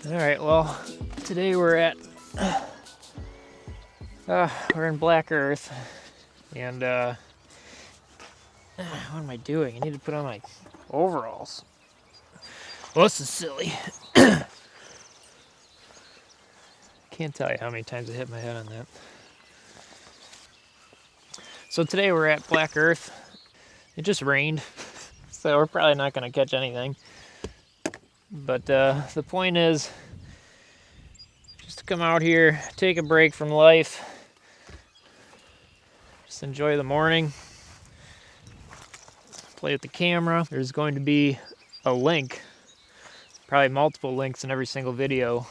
All right, well, today we're in Black Earth, and what am I doing? I need to put on my overalls. Well, this is silly. Can't tell you how many times I hit my head on that. So today we're at Black Earth. It just rained, so we're probably not going to catch anything. But the point is just to come out here, take a break from life, just enjoy the morning, play with the camera. There's going to be a link, probably multiple links in every single video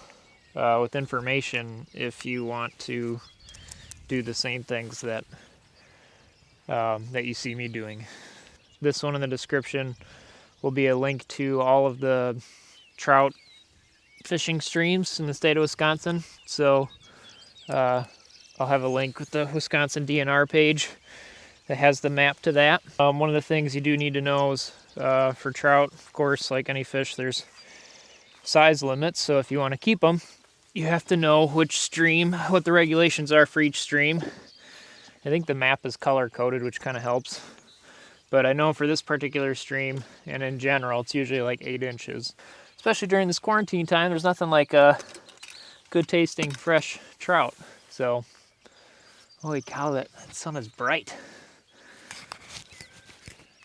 with information if you want to do the same things that you see me doing. This one in the description will be a link to all of the trout fishing streams in the state of Wisconsin. So I'll have a link with the Wisconsin DNR page that has the map to that. One of the things you do need to know is for trout, of course, like any fish, there's size limits. So if you want to keep them, you have to know which stream, what the regulations are for each stream. I think the map is color coded, which kind of helps. But I know for this particular stream, and in general, it's usually like 8 inches. Especially during this quarantine time, there's nothing like good tasting fresh trout. So, holy cow, that sun is bright.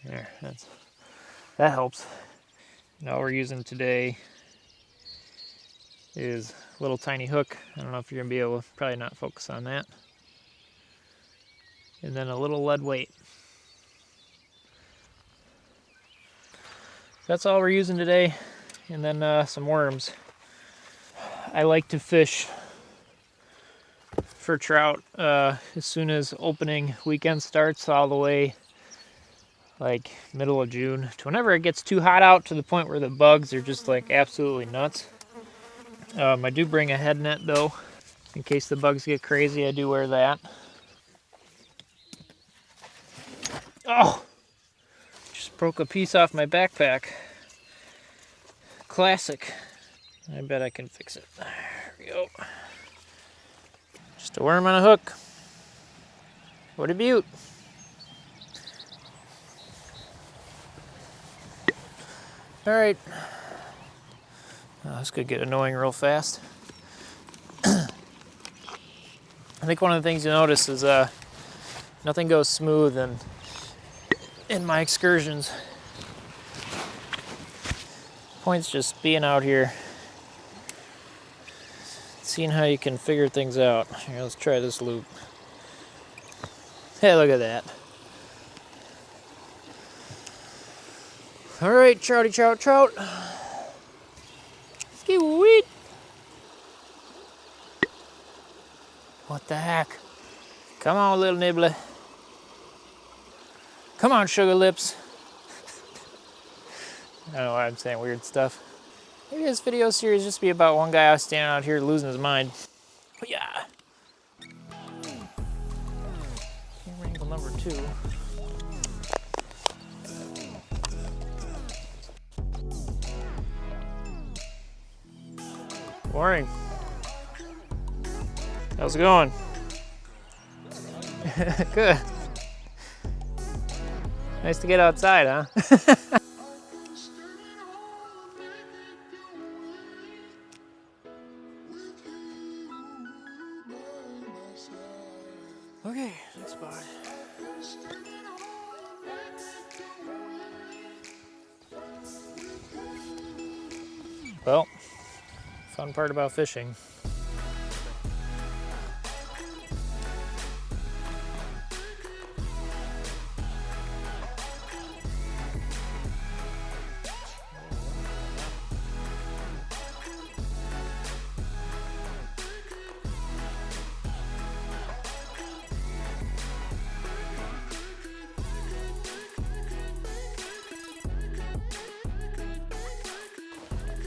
There, that helps. Now we're using today is a little tiny hook. I don't know if you're gonna be able to, probably not focus on that. And then a little lead weight. That's all we're using today. And then some worms. I like to fish for trout as soon as opening weekend starts, all the way like middle of June to whenever it gets too hot out, to the point where the bugs are just like absolutely nuts. I do bring a head net though, in case the bugs get crazy. I do wear that. Oh, just broke a piece off my backpack. Classic. I bet I can fix it. There we go. Just a worm on a hook. What a beaut. All right. Oh, this could get annoying real fast. I think one of the things you notice is nothing goes smooth in my excursions. Point's just being out here, seeing how you can figure things out. Here, let's try this loop. Hey, look at that. All right, trouty trout, trout. Ski-weed. What the heck? Come on, little nibbler. Come on, sugar lips. I don't know why I'm saying weird stuff. Maybe this video series just be about one guy standing out here losing his mind. But yeah. Camera angle number 2. Morning. How's it going? Good. Nice to get outside, huh? Okay, next spot. Well, fun part about fishing.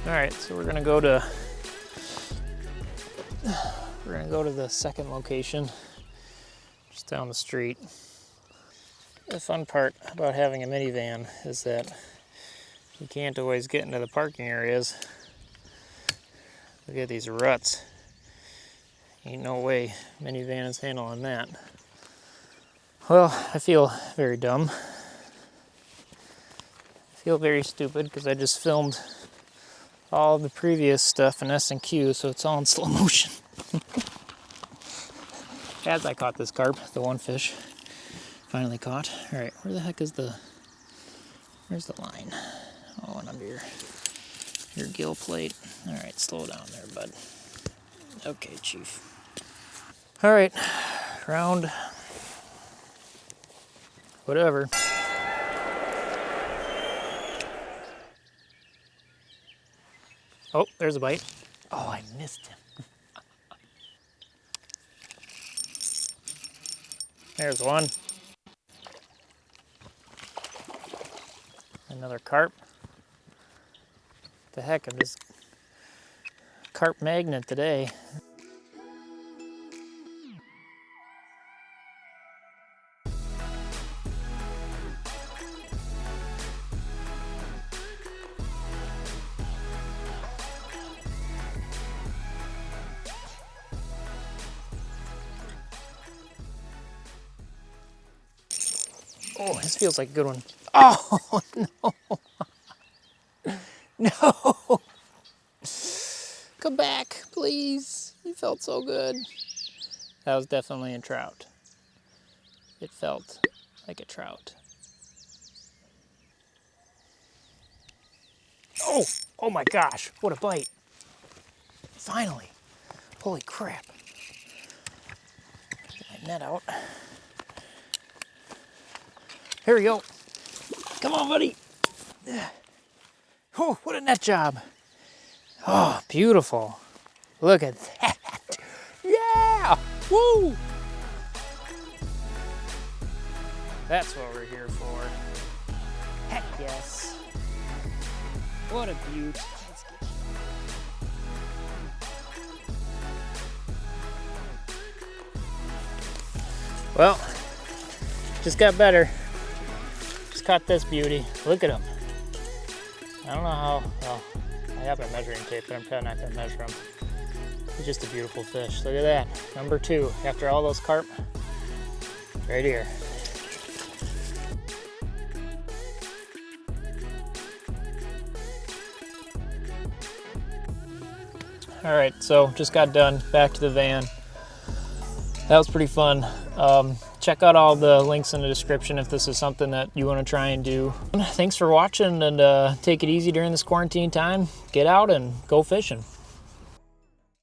All right, so we're gonna go to the second location, just down the street. The fun part about having a minivan is that you can't always get into the parking areas Look at these ruts. Ain't no way minivan is handling that. Well, I feel very dumb. I feel very stupid because I just filmed all the previous stuff in S&Q, so it's all in slow motion. As I caught this carp, the one fish finally caught. All right, where the heck is where's the line? Oh, and under your gill plate. All right, slow down there, bud. Okay, Chief. All right, round whatever. Oh, there's a bite. Oh, I missed him. There's one. Another carp. The heck, I'm just carp magnet today. Oh, this feels like a good one. Oh, no. No. Come back, please. You felt so good. That was definitely a trout. It felt like a trout. Oh my gosh, what a bite. Finally. Holy crap. Get my net out. Here we go. Come on, buddy. Oh, what a net job. Oh, beautiful. Look at that. Yeah! Woo! That's what we're here for. Heck yes. What a beaut. Well, just got better. Just caught this beauty. Look at him. I don't know how, well, I have a measuring tape, but I'm probably not gonna measure him. He's just a beautiful fish. Look at that. Number 2, after all those carp, right here. All right, so just got done, back to the van. That was pretty fun. Check out all the links in the description if this is something that you want to try and do. Thanks for watching, and take it easy during this quarantine time. Get out and go fishing.